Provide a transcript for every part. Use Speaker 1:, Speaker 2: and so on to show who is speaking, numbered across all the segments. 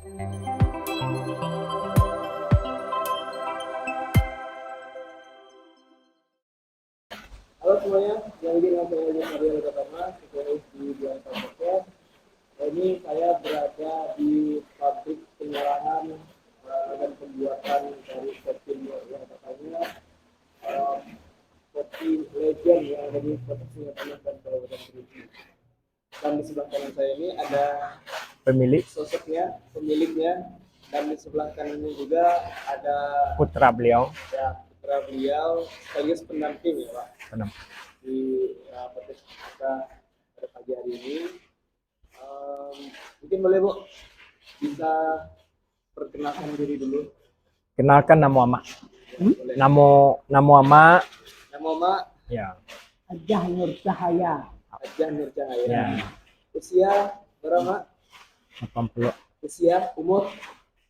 Speaker 1: Halo semuanya, yang ini dengan saya Mario Gatama, spesialis di Biasa Podcast. Ini saya berada di pabrik pengolahan dan pembuatan dari kopi yang katanya kopi legend yang ada di Kota Singapura dan Kabupaten Kerinci. Dan di sebelah kanan saya ini ada pemiliknya, dan di sebelah kanan ini juga ada
Speaker 2: putra beliau.
Speaker 1: ya, putra beliau sekaligus pendamping ya Pak
Speaker 2: Pendamping.
Speaker 1: di podcast kita pada pagi hari ini. Mungkin boleh Bu bisa perkenalkan diri dulu.
Speaker 2: Kenalkan nama Ama.
Speaker 1: Boleh.
Speaker 2: Nama Ama.
Speaker 1: Nama Mak
Speaker 2: Ya.
Speaker 3: Ajah Nur Cahaya.
Speaker 1: Ajah Nur Cahaya.
Speaker 2: Ya.
Speaker 1: Usia berapa Mak?
Speaker 2: 80.
Speaker 1: Usia umur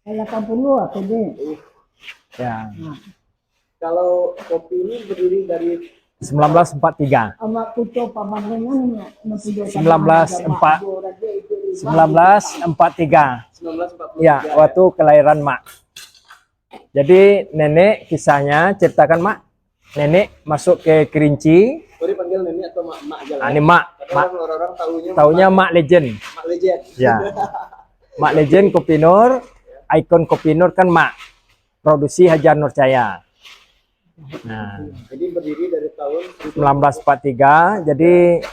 Speaker 3: 80 aku deh.
Speaker 2: Ya.
Speaker 3: Nah,
Speaker 1: kalau kopi ini berdiri dari
Speaker 2: 1943.
Speaker 3: amak putu pembangunan
Speaker 2: 1943.
Speaker 1: 1943.
Speaker 2: Ya, waktu kelahiran Mak. Jadi nenek kisahnya ceritakan Mak. Nenek masuk ke Kerinci.
Speaker 1: Boleh panggil nenek atau mak aja lah.
Speaker 2: Ini Mak.
Speaker 1: Karena orang-orang
Speaker 2: Taunya Mak Legend.
Speaker 1: Mak Legend.
Speaker 2: Ya. Mak Legend Kopi Nur. Ikon Kopi Nur kan Mak. Produksi Hajar Nur Cahaya. Nah,
Speaker 1: Jadi berdiri dari tahun
Speaker 2: 1943. Jadi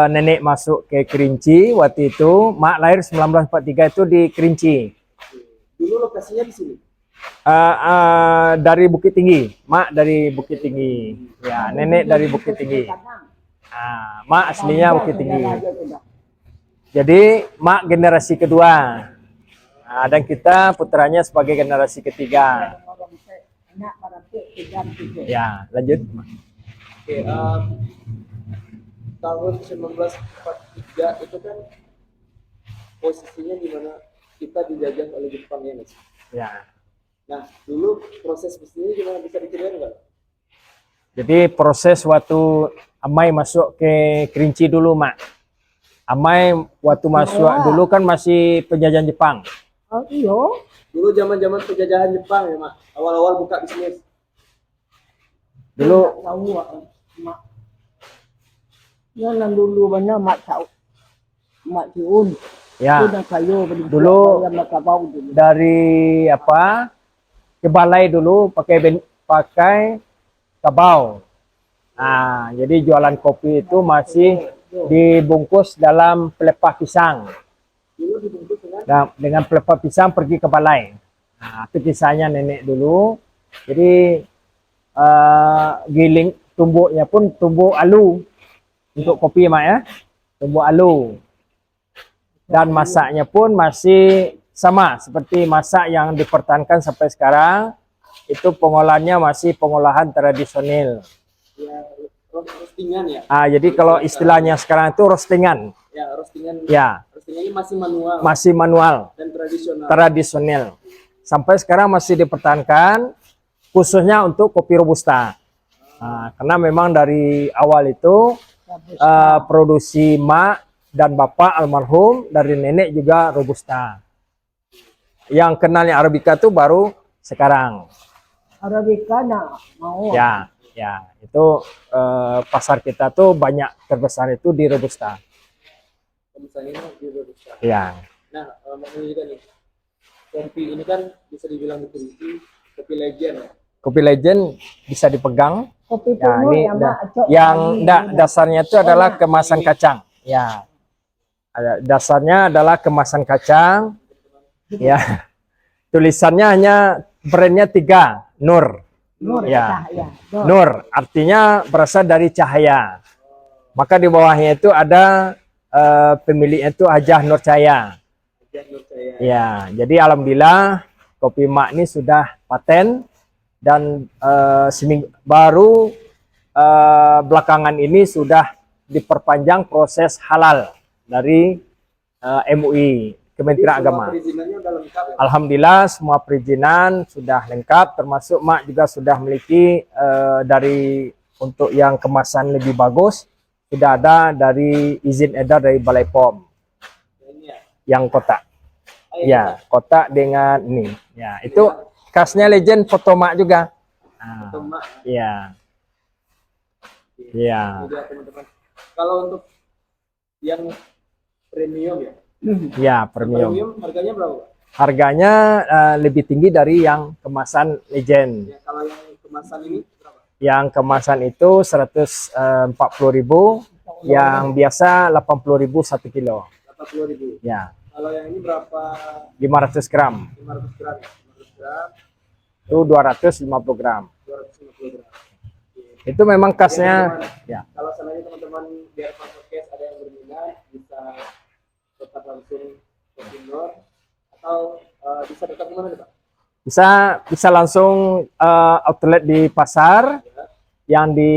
Speaker 2: nenek masuk ke Kerinci waktu itu. Mak lahir 1943 itu di Kerinci.
Speaker 1: Dulu lokasinya di sini.
Speaker 2: Dari Bukit Tinggi. Mak dari Bukit Tinggi. Ya, nenek dari Bukit Tinggi. Mak aslinya Bukit Tinggi. Jadi mak generasi kedua. Dan kita putranya sebagai generasi ketiga. Ya, lanjut.
Speaker 1: Oke, tahun 1943 itu kan posisinya di mana kita dijajah oleh Jepang ya Mas.
Speaker 2: Ya.
Speaker 1: Nah, dulu proses bisnisnya gimana, bisa diceritain nggak?
Speaker 2: Jadi proses waktu Amai masuk ke Kerinci dulu, Mak. Amai waktu masuk dulu kan masih penjajahan Jepang.
Speaker 3: Oh iyo.
Speaker 1: Dulu zaman-zaman penjajahan Jepang ya, Mak. Awal-awal buka bisnis.
Speaker 2: Dulu
Speaker 3: Tahu mak. Yang dulu mana mak tahu. Mak Ciun.
Speaker 2: ya
Speaker 3: Udah kayu
Speaker 2: Dulu
Speaker 3: yang makabau dulu.
Speaker 2: dari apa? Ke balai dulu pakai kabau. Nah, jadi jualan kopi itu masih dibungkus dalam pelepah pisang.
Speaker 1: Dulu dibungkus dengan
Speaker 2: Dengan pelepah pisang pergi ke balai. Nah, itu kisahnya nenek dulu. Jadi giling tumbuknya pun tumbuk alu untuk kopi Mak ya. Tumbuk alu. Dan masaknya pun masih sama seperti masak yang dipertahankan sampai sekarang. Itu pengolahannya masih pengolahan tradisional.
Speaker 1: ya, roastingan ya.
Speaker 2: Jadi kalau istilahnya sekarang itu roastingan.
Speaker 1: Ya, roastingan.
Speaker 2: Ya,
Speaker 1: Roastingannya masih manual
Speaker 2: masih manual,
Speaker 1: dan tradisional.
Speaker 2: tradisional. Sampai sekarang masih dipertahankan khususnya untuk kopi robusta. Karena memang dari awal itu produksi Mak dan Bapak almarhum dari nenek juga robusta. Yang kenalnya Arabica itu baru sekarang.
Speaker 3: Arabica nak mau.
Speaker 2: Ya, itu pasar kita tuh banyak terbesar itu di robusta.
Speaker 1: Misalnya di robusta.
Speaker 2: Ya.
Speaker 1: Nah, makanya juga nih, kopi ini kan bisa dibilang di Kerinci kopi legend ya.
Speaker 2: Kopi Legend bisa dipegang.
Speaker 3: Kopi
Speaker 2: Ya,
Speaker 3: penuh
Speaker 2: ini
Speaker 3: yang mak acok.
Speaker 2: yang dasarnya itu adalah kemasan kacang. Ya. Dasarnya adalah kemasan kacang. Ya. Tulisannya hanya brandnya 3, Nur.
Speaker 3: Nur
Speaker 2: Ya.
Speaker 3: Cahaya.
Speaker 2: Nur artinya berasal dari cahaya. Maka di bawahnya itu ada pemiliknya itu Hajah Nur Cahaya.
Speaker 1: Hajah Nur Cahaya.
Speaker 2: Ya, jadi alhamdulillah kopi Mak ini sudah paten dan baru belakangan ini sudah diperpanjang proses halal dari MUI Kementerian Agama.
Speaker 1: Perizinannya udah lengkap ya?
Speaker 2: Alhamdulillah semua perizinan sudah lengkap, termasuk Mak juga sudah memiliki dari untuk yang kemasan lebih bagus sudah ada dari izin edar dari Balai POM
Speaker 1: Ini ya.
Speaker 2: yang kotak. Ya, kotak dengan ini. Ya, itu khasnya Legend foto mak juga. Nah,
Speaker 1: Atau mak.
Speaker 2: ya,
Speaker 1: Oke.
Speaker 2: ya,
Speaker 1: Ini dia teman-teman. Kalau untuk yang premium ya,
Speaker 2: ya premium.
Speaker 1: premium harganya berapa, Pak?
Speaker 2: Harganya lebih tinggi dari yang kemasan Legend.
Speaker 1: Ya, kalau yang kemasan ini berapa?
Speaker 2: Yang kemasan itu 140.000, yang biasa 80.000 1 kilo.
Speaker 1: 80.000.
Speaker 2: Ya,
Speaker 1: Kalau yang ini berapa?
Speaker 2: 500 gram.
Speaker 1: 500 gram ya? 500 gram,
Speaker 2: Itu 250 gram.
Speaker 1: 250 gram.
Speaker 2: Itu memang
Speaker 1: Ya,
Speaker 2: khasnya.
Speaker 1: teman-teman,
Speaker 2: Ya,
Speaker 1: kalau seandainya teman-teman biar podcast ada yang berminat, bisa tetap langsung ke Timur atau bisa tetap kemana nih, Pak?
Speaker 2: bisa langsung outlet di pasar yang di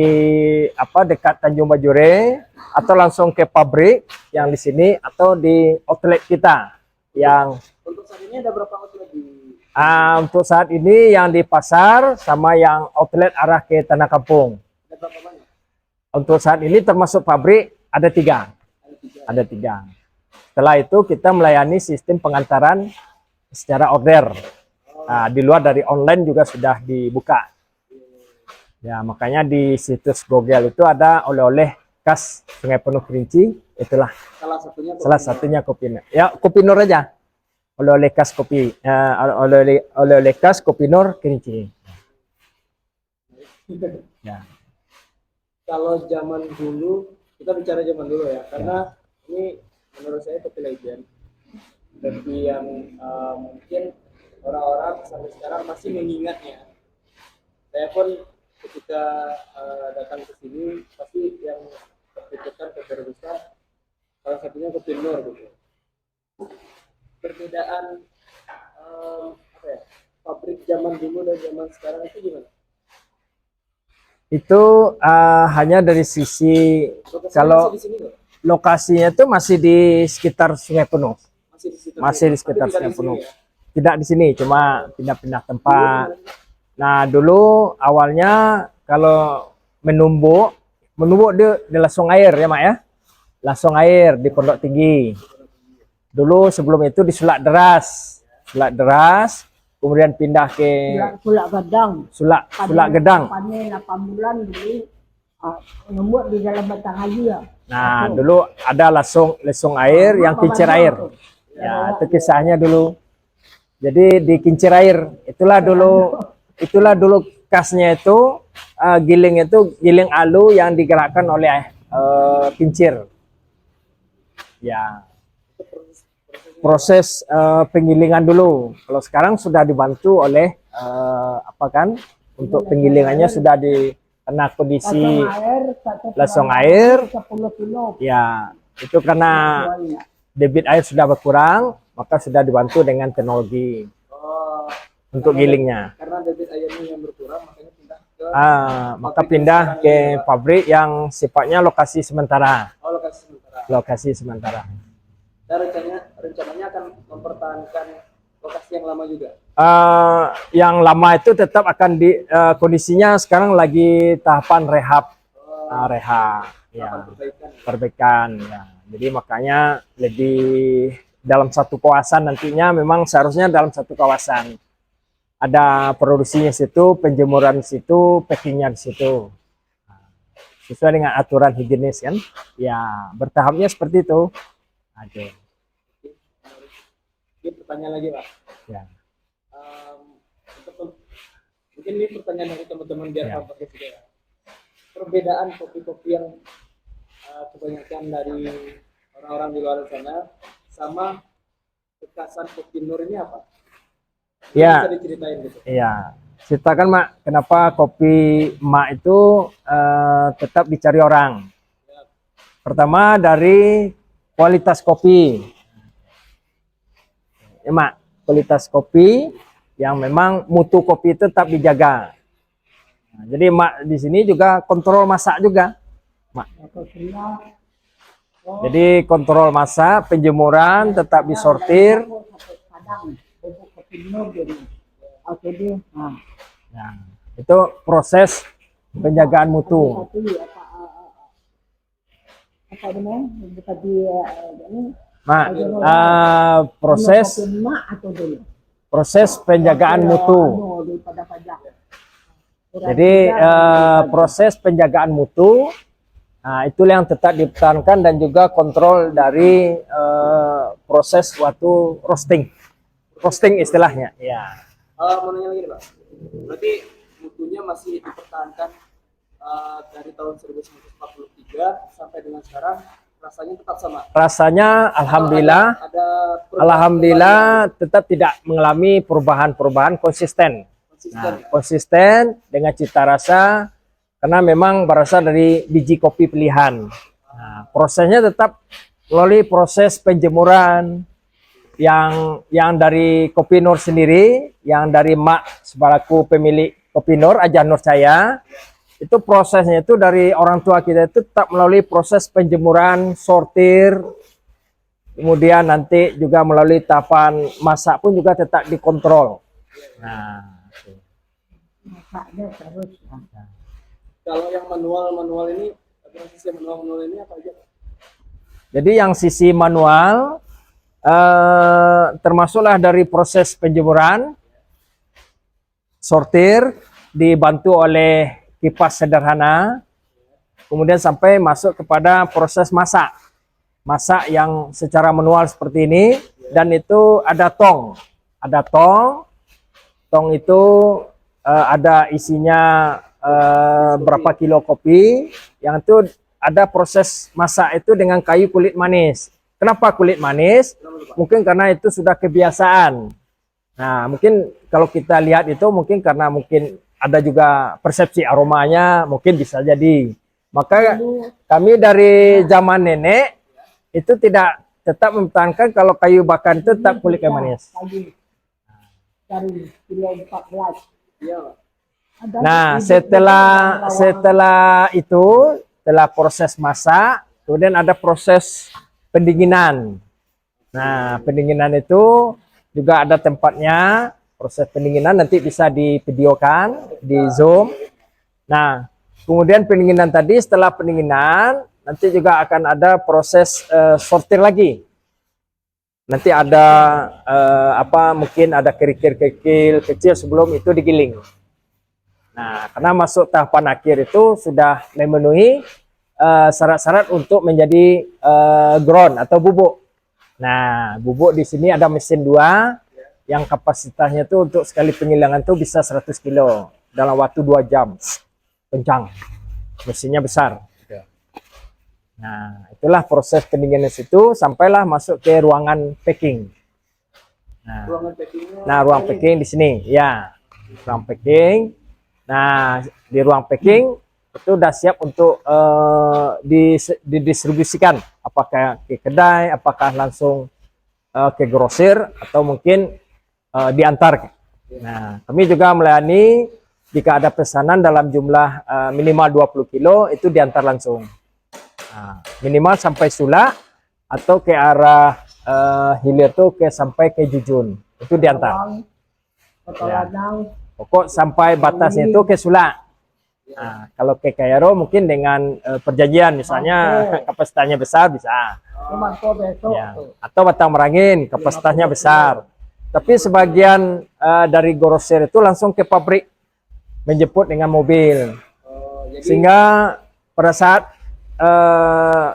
Speaker 2: dekat Tanjung Bajure, atau langsung ke pabrik yang di sini, atau di outlet kita yang
Speaker 1: Untuk saat ini ada berapa outlet di
Speaker 2: untuk saat ini yang di pasar sama yang outlet arah ke Tanah Kampung.
Speaker 1: ada berapa banyak?
Speaker 2: Untuk saat ini termasuk pabrik ada 3.
Speaker 1: Ada 3.
Speaker 2: Ada 3. Setelah itu kita melayani sistem pengantaran secara order. Nah, di luar dari online juga sudah dibuka. Ya, makanya di situs Google itu ada oleh-oleh khas Sungai Penuh Kerinci. Itulah
Speaker 1: Salah satunya
Speaker 2: Kopi Nur. Ya, Kopi Nur aja. Oleh-oleh khas kopi, oleh-oleh khas Kopi Nur Kerinci. Ya.
Speaker 1: Kalau zaman dulu, kita bicara zaman dulu ya, karena ini menurut saya kopi legend. Kopi yang mungkin orang-orang sampai sekarang masih mengingatnya. Saya pun ketika datang ke sini, pasti yang terpikirkan kopi robusta, salah satunya kopi Nur gitu. Perbedaan pabrik zaman dulu dan zaman sekarang itu gimana?
Speaker 2: Itu hanya dari sisi
Speaker 1: Lokasinya
Speaker 2: kalau
Speaker 1: masih di sini nggak?
Speaker 2: lokasinya itu masih di sekitar Sungai Penuh.
Speaker 1: Masih di situ.
Speaker 2: Masih di sekitar
Speaker 1: Tapi tidak
Speaker 2: Sungai
Speaker 1: di sini
Speaker 2: Penuh.
Speaker 1: ya?
Speaker 2: Tidak di sini, cuma pindah-pindah tempat. Nah, dulu awalnya kalau menumbuk di langsung air ya, Mak ya. Langsung air di Pondok Tinggi. Dulu sebelum itu di Sulak Deras. Sulak Deras, kemudian pindah ke
Speaker 3: Sulak Gadang.
Speaker 2: Sulak Gedang.
Speaker 3: Panen 8 bulan dulu. Nembuk di dalam batang haji ya.
Speaker 2: Nah, dulu ada langsung air yang kincir air. Ya, itu kisahnya dulu. Jadi di kincir air, itulah dulu khasnya itu giling alu yang digerakkan oleh kincir. Ya. Proses penggilingan dulu. Kalau sekarang sudah dibantu oleh untuk penggilingannya sudah di kena kondisi langsung air.
Speaker 3: 10 kilo.
Speaker 2: Ya, itu karena debit air sudah berkurang, maka sudah dibantu dengan teknologi untuk gilingnya.
Speaker 1: Karena debit airnya yang berkurang, makanya pindah ke
Speaker 2: Maka pindah ke pabrik yang sifatnya lokasi sementara.
Speaker 1: lokasi sementara.
Speaker 2: Lokasi sementara.
Speaker 1: Dan rencananya akan mempertahankan lokasi yang lama juga.
Speaker 2: Yang lama itu tetap akan kondisinya sekarang lagi tahapan rehab, ya, perbaikan. Ya. Jadi makanya lebih dalam satu kawasan nantinya memang seharusnya dalam satu kawasan ada produksinya situ, penjemuran situ, packingnya di situ. Sesuai dengan aturan higienis kan? Ya, bertahapnya seperti itu. Oke.
Speaker 1: Ini pertanyaan lagi, Pak.
Speaker 2: Ya.
Speaker 1: Mungkin ini pertanyaan dari teman-teman biar
Speaker 2: Ya.
Speaker 1: pakai juga ya. Perbedaan kopi-kopi yang kebanyakan dari orang-orang di luar sana sama kekhasan kopi Nur ini apa?
Speaker 2: Ya.
Speaker 1: Bisa diceritain gitu.
Speaker 2: Iya. Ceritakan, Mak, kenapa kopi Mak itu tetap dicari orang. Pertama dari kualitas kopi. Ya, Mak, kualitas kopi yang memang mutu kopi itu tetap dijaga. Nah, jadi Mak di sini juga kontrol masak juga, Mak. Jadi kontrol masak, penjemuran tetap disortir. Nah, itu proses penjagaan mutu. Mak,
Speaker 3: Proses
Speaker 2: proses
Speaker 3: mak atau dulu.
Speaker 2: proses penjagaan mutu.
Speaker 3: Daripada pajak.
Speaker 2: Jadi proses penjagaan mutu, nah, itulah yang tetap dipertahankan dan juga kontrol dari proses waktu roasting istilahnya. Ya.
Speaker 1: Mau nanya lagi nih, Pak. Berarti mutunya masih dipertahankan dari tahun 1943 sampai dengan sekarang, rasanya tetap sama.
Speaker 2: Rasanya alhamdulillah,
Speaker 1: Ada
Speaker 2: alhamdulillah tetap tidak mengalami perubahan-perubahan konsisten.
Speaker 1: konsisten.
Speaker 2: Nah, konsisten dengan cita rasa karena memang berasal dari biji kopi pilihan. Nah, prosesnya tetap melalui proses penjemuran yang dari Kopi Nur sendiri, yang dari Mak sebalaku pemilik Kopi Nur, Ajah Nur Cahaya. Itu prosesnya itu dari orang tua kita itu tetap melalui proses penjemuran, sortir, kemudian nanti juga melalui tahapan masak pun juga tetap dikontrol. Nah,
Speaker 3: Masaknya terus.
Speaker 1: Kalau yang manual ini, proses yang manual ini apa aja, Pak?
Speaker 2: jadi yang sisi manual termasuklah dari proses penjemuran, sortir, dibantu oleh kipas sederhana, kemudian sampai masuk kepada proses masak. Masak yang secara manual seperti ini, dan itu ada tong. Ada tong. Tong itu ada isinya berapa kilo kopi, yang itu ada proses masak itu dengan kayu kulit manis. Kenapa kulit manis? Mungkin karena itu sudah kebiasaan. Nah, mungkin kalau kita lihat itu mungkin karena mungkin ada juga persepsi aromanya, mungkin bisa jadi. Maka kami dari zaman nenek itu tidak tetap mempertahankan kalau kayu bakar itu tetap kulit kayu manis.
Speaker 3: Kayu. Dari kilo 14.
Speaker 1: Iya, Pak.
Speaker 2: Nah, setelah itu, setelah proses masak, kemudian ada proses pendinginan. Nah, pendinginan itu juga ada tempatnya. Proses pendinginan nanti bisa divideokan, di zoom. Nah, kemudian pendinginan tadi, setelah pendinginan, nanti juga akan ada proses sortir lagi. Nanti ada mungkin ada kerikil-kerikil kecil sebelum itu digiling. Nah, karena masuk tahapan akhir itu sudah memenuhi syarat-syarat untuk menjadi ground atau bubuk. Nah, bubuk di sini ada mesin 2 yang kapasitasnya itu untuk sekali penggilingan itu bisa 100 kilo dalam waktu 2 jam. Kencang. Mesinnya besar. Nah, itulah proses pendinginan itu sampailah masuk ke ruangan packing. Nah, ruang packing di sini, ya. Ruang packing. Nah, di ruang packing itu sudah siap untuk didistribusikan, apakah ke kedai, apakah langsung ke grosir, atau mungkin diantar. Nah, kami juga melayani jika ada pesanan dalam jumlah minimal 20 kilo itu diantar langsung. Nah, minimal sampai Sula atau ke arah hilir tuh sampai ke Jujun itu diantar. Ya. Pokok sampai batasnya itu ke Sula. Nah, kalau ke Kairo mungkin dengan perjanjian, misalnya kapasitasnya besar bisa. Ya. Atau Batang Merangin kapasitasnya besar. Tapi sebagian dari grosir itu langsung ke pabrik menjemput dengan mobil. Sehingga pada saat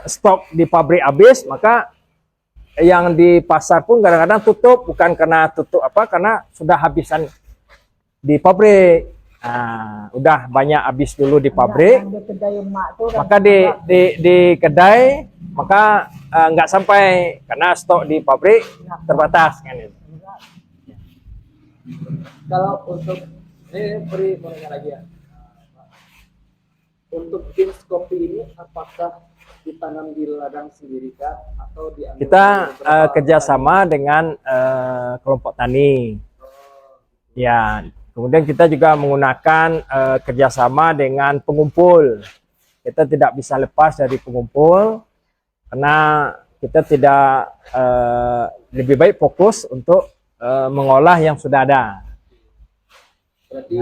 Speaker 2: stok di pabrik habis, maka yang di pasar pun kadang-kadang tutup, bukan karena tutup karena sudah habisan di pabrik. Nah, udah banyak habis dulu di pabrik, maka di kedai maka nggak sampai karena stok di pabrik terbatas kan itu.
Speaker 1: Kalau untuk beri penanya lagi ya, untuk beans kopi ini apakah ditanam di ladang sendiri kah atau diambil?
Speaker 2: Kita kerjasama dengan kelompok tani. Ya, kemudian kita juga menggunakan kerjasama dengan pengumpul. Kita tidak bisa lepas dari pengumpul karena kita tidak lebih baik fokus untuk mengolah yang sudah ada.
Speaker 1: Berarti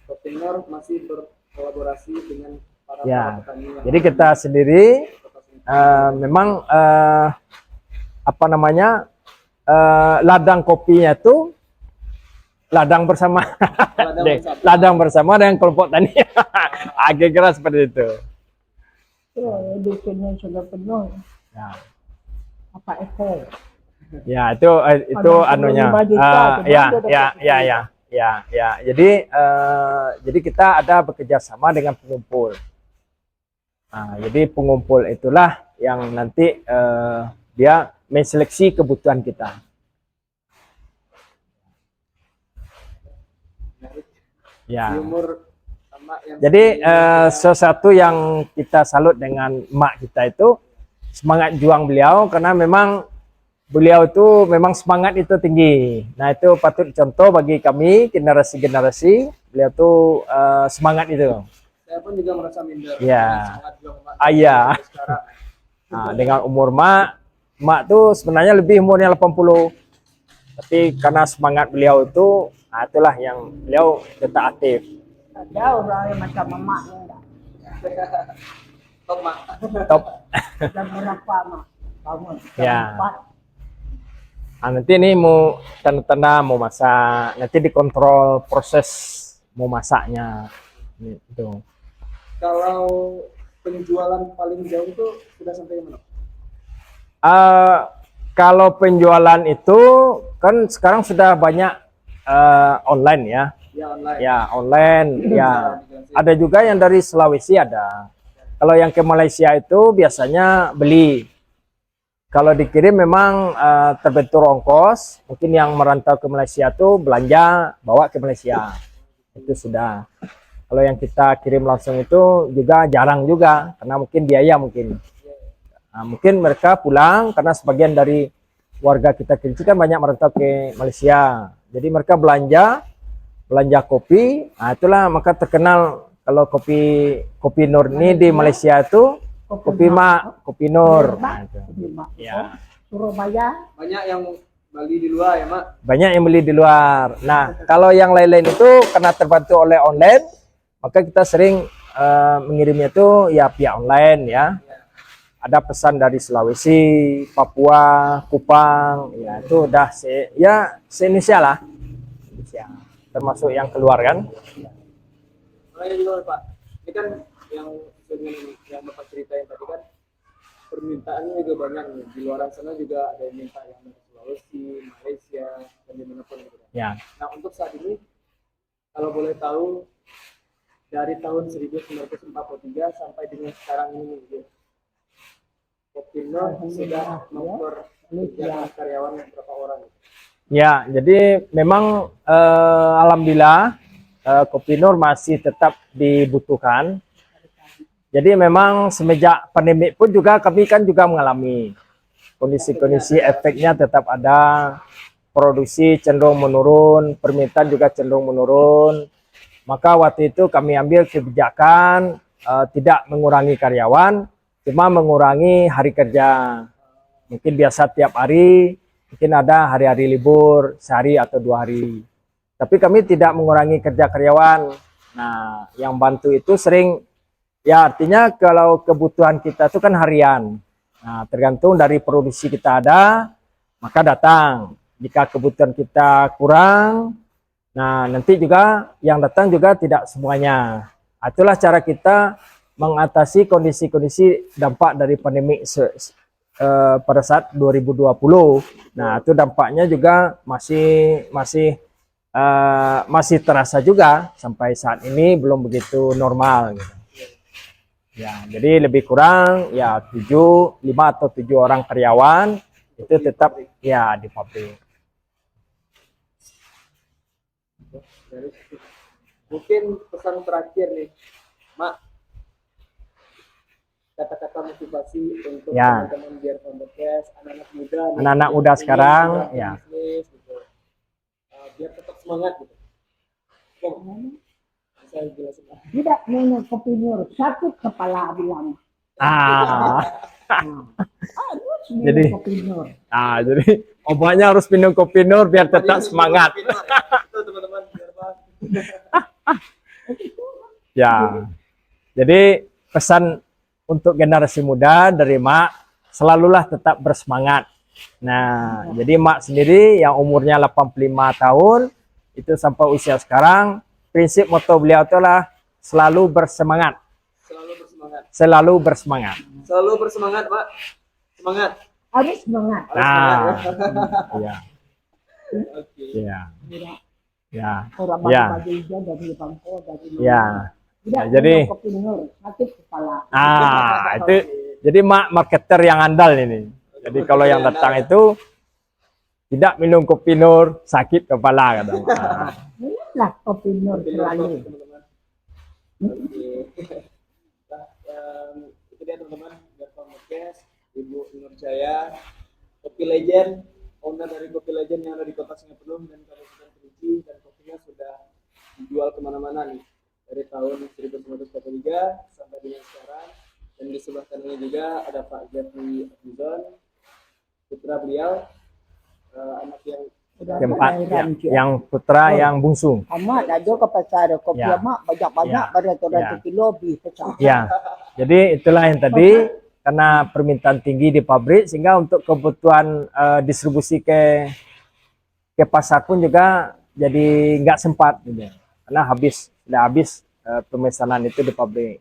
Speaker 1: Kopi Nur masih berkolaborasi dengan para petani.
Speaker 2: Jadi kita sendiri memang apa namanya, ladang kopinya itu ladang bersama. Ladang bersama dengan kelompok tani. Kira-kira seperti itu.
Speaker 3: Dusunnya sudah penuh.
Speaker 2: Ya,
Speaker 3: Apa ekor?
Speaker 2: ya itu
Speaker 3: Ada
Speaker 2: anunya.
Speaker 3: 25 juta,
Speaker 2: Ya,
Speaker 3: cuman dia
Speaker 2: ya,
Speaker 3: dapat
Speaker 2: ya, ya, ya, ya. Jadi kita ada bekerja sama dengan pengumpul. Nah, jadi pengumpul itulah yang nanti dia menseleksi kebutuhan kita. Ya.
Speaker 1: Di umur sama yang
Speaker 2: Jadi sesuatu yang kita salut dengan emak kita itu semangat juang beliau, karena memang beliau itu memang semangat itu tinggi. Nah, itu patut contoh bagi kami generasi-generasi. Beliau tuh semangat itu.
Speaker 1: saya pun juga merasa minder.
Speaker 2: Ya.
Speaker 1: Sangat juang emak
Speaker 2: Iya.
Speaker 1: sekarang.
Speaker 2: Nah, dengan umur mak tuh sebenarnya lebih umurnya 80. Tapi karena semangat beliau itu, nah itulah yang beliau tetap aktif.
Speaker 3: Ada orang yang macam emaknya enggak.
Speaker 1: Top, Mak.
Speaker 2: Top.
Speaker 3: Dan berapa mak? Bangun.
Speaker 2: Ya.
Speaker 3: 4.
Speaker 2: Nah, nanti ini mau tanda-tanda mau masak, nanti dikontrol proses mau masaknya. Itu.
Speaker 1: Kalau penjualan paling jauh itu sudah sampai mana?
Speaker 2: Kalau penjualan itu kan sekarang sudah banyak online ya.
Speaker 1: Ya online.
Speaker 2: Ya, online. Ya. Ada juga yang dari Sulawesi ada. Kalau yang ke Malaysia itu biasanya beli. Kalau dikirim memang terbentur ongkos. Mungkin yang merantau ke Malaysia itu belanja bawa ke Malaysia. Itu sudah. Kalau yang kita kirim langsung itu juga jarang juga, karena mungkin biaya mungkin. Nah, mungkin mereka pulang karena sebagian dari warga kita Kerinci kan banyak merantau ke Malaysia. Jadi mereka belanja kopi. Nah, itulah maka terkenal kalau kopi Nur ini di Malaysia itu kopi Mak, kopi Nur. Nah, itu. Ya.
Speaker 3: Surabaya.
Speaker 1: Banyak yang beli di luar ya, Mak.
Speaker 2: Banyak yang beli di luar. Nah, kalau yang lain-lain itu karena terbantu oleh online, maka kita sering mengirimnya itu ya via online ya. Ada pesan dari Sulawesi, Papua, Kupang, ya itu udah se-Indonesia lah. Indonesia. Termasuk yang keluar kan.
Speaker 1: Makanya juga Pak, ini kan yang Bapak ceritain tadi kan permintaannya juga banyak nih. Di luar sana juga ada yang minta yang dari Sulawesi, Malaysia, dan dimanapun gitu.
Speaker 2: Ya.
Speaker 1: Nah, untuk saat ini kalau boleh tahu dari tahun 1943 sampai dengan sekarang ini gitu, Kopi Nur sudah memperkerjakan karyawan berapa orang?
Speaker 2: Ya, jadi memang alhamdulillah Kopi Nur masih tetap dibutuhkan. Jadi memang semenjak pandemi pun juga kami kan juga mengalami kondisi-kondisi efeknya tetap ada, produksi cenderung menurun, permintaan juga cenderung menurun. Maka waktu itu kami ambil kebijakan tidak mengurangi karyawan, cuma mengurangi hari kerja. Mungkin biasa tiap hari, mungkin ada hari-hari libur, sehari atau 2 hari. Tapi kami tidak mengurangi kerja karyawan. Nah, yang bantu itu sering, ya artinya kalau kebutuhan kita itu kan harian. Nah, tergantung dari produksi kita ada, maka datang. Jika kebutuhan kita kurang, nah nanti juga yang datang juga tidak semuanya. Itulah cara kita mengatasi kondisi-kondisi dampak dari pandemi pada saat 2020. Nah, itu dampaknya juga masih terasa juga sampai saat ini belum begitu normal gitu. Ya, jadi lebih kurang ya 5 atau 7 orang karyawan itu tetap ya di pabrik.
Speaker 1: Mungkin pesan terakhir nih, Mak, kata-kata motivasi untuk
Speaker 2: Ya.
Speaker 1: teman-teman biar podcast, anak-anak muda,
Speaker 2: Anak-anak muda sekarang, ya.
Speaker 1: bisnis, gitu. Biar tetap semangat gitu. Saya jelasin.
Speaker 3: Tidak minum kopi Nur, sakit kepala bilang.
Speaker 2: Jadi
Speaker 3: Kopi Nur.
Speaker 2: jadi obatnya harus minum Kopi Nur biar tetap semangat.
Speaker 1: Itu teman-teman biar Pak.
Speaker 2: Ya. Jadi pesan untuk generasi muda dari Mak, selalulah tetap bersemangat. Nah, jadi mak sendiri yang umurnya 85 tahun itu sampai usia sekarang, prinsip moto beliau itu adalah selalu bersemangat.
Speaker 1: Selalu bersemangat.
Speaker 2: Selalu bersemangat.
Speaker 1: Selalu bersemangat, Pak. Semangat.
Speaker 3: Harus semangat.
Speaker 2: Nah, iya,
Speaker 1: Oke.
Speaker 2: iya,
Speaker 3: Tidak
Speaker 2: ya,
Speaker 3: orang
Speaker 2: ya,
Speaker 3: baju hijau dari Bangko dari
Speaker 2: ya.
Speaker 3: Tidak
Speaker 2: Ya, jadi-
Speaker 3: minum kopi nur, sakit kepala.
Speaker 2: Itu jadi mak marketer yang andal ini. Jadi kalau yang datang itu tidak minum kopi nur, sakit kepala kata.
Speaker 3: Minumlah kopi nur selalu.
Speaker 1: Teman-teman. Oke. Nah, itu dia teman-teman, Garfa Podcast, Ibu Nur Jaya, Kopi Legend, owner dari Kopi Legend yang ada di Kota Singapura dan Kabupaten Kerinci, dan kopinya sudah dijual kemana-mana nih dari tahun 1943 sampai dengan sekarang. Dan di sebelah kanannya juga ada Pak Jeffrey Abdullah, putra beliau, anak yang
Speaker 2: Keempat, yang putra yang bungsu.
Speaker 3: Amat ada ke pasar kopi
Speaker 2: Ya.
Speaker 3: amat banyak-banyak
Speaker 2: Ya.
Speaker 3: beratus-ratus
Speaker 2: Ya.
Speaker 3: kilo lebih pecah.
Speaker 2: Ya, jadi itulah yang tadi karena permintaan tinggi di pabrik sehingga untuk kebutuhan distribusi ke pasar pun juga jadi nggak sempat gitu. Karena sudah habis pemesanan itu di pabrik.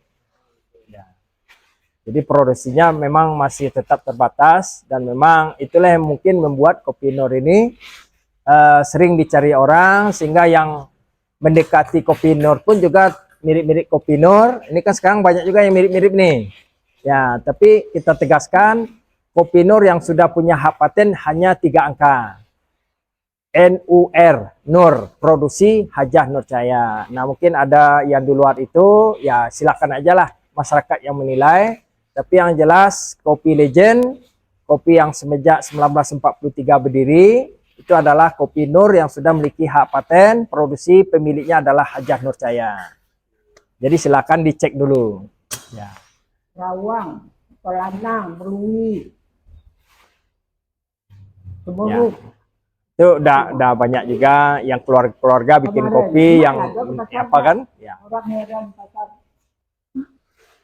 Speaker 2: Ya. Jadi produksinya memang masih tetap terbatas dan memang itulah yang mungkin membuat Kopi Nur ini sering dicari orang sehingga yang mendekati Kopi Nur pun juga mirip-mirip Kopi Nur. Ini kan sekarang banyak juga yang mirip-mirip nih. Ya, tapi kita tegaskan Kopi Nur yang sudah punya hak paten hanya 3 angka. NUR, Nur, produksi Hajah Nur Jaya. Nah, mungkin ada yang di luar itu, ya silakan aja lah masyarakat yang menilai. Tapi yang jelas Kopi Legend, kopi yang semenjak 1943 berdiri, itu adalah Kopi Nur yang sudah memiliki hak paten, produksi pemiliknya adalah Hajah Nur Jaya. Jadi silakan dicek dulu. Ya.
Speaker 3: Rawang, Pelanang, Melui, Seberuk.
Speaker 2: Itu udah banyak juga yang keluarga bikin
Speaker 3: Kemarin,
Speaker 2: kopi
Speaker 3: emak
Speaker 2: yang
Speaker 3: ada ke pasar,
Speaker 2: apa kan? Ya.
Speaker 3: Orang heran pasar.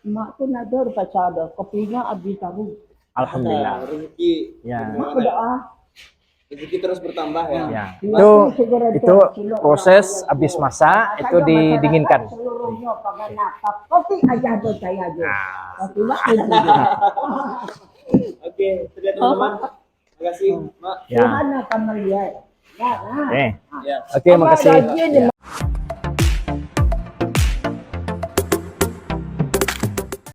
Speaker 3: Mak tu ada di pasar ada, kopinya habis taruh.
Speaker 2: Alhamdulillah.
Speaker 1: rezeki.
Speaker 2: Ya.
Speaker 3: Mak berdoa.
Speaker 1: Rezeki terus bertambah ya.
Speaker 2: Ya.
Speaker 3: Itu
Speaker 2: Itu proses habis masak itu didinginkan.
Speaker 3: Seluruhnya pakai nakap. Kopi aja ada saya aja. Kopi mak
Speaker 1: Oke, itu dia teman-teman. Terima kasih, Mak.
Speaker 2: Ya.
Speaker 3: Tuhan akan melihat. Ya, nah.
Speaker 2: Oke.
Speaker 1: Ya.
Speaker 2: Oke, makasih.
Speaker 3: Apa lagi nih?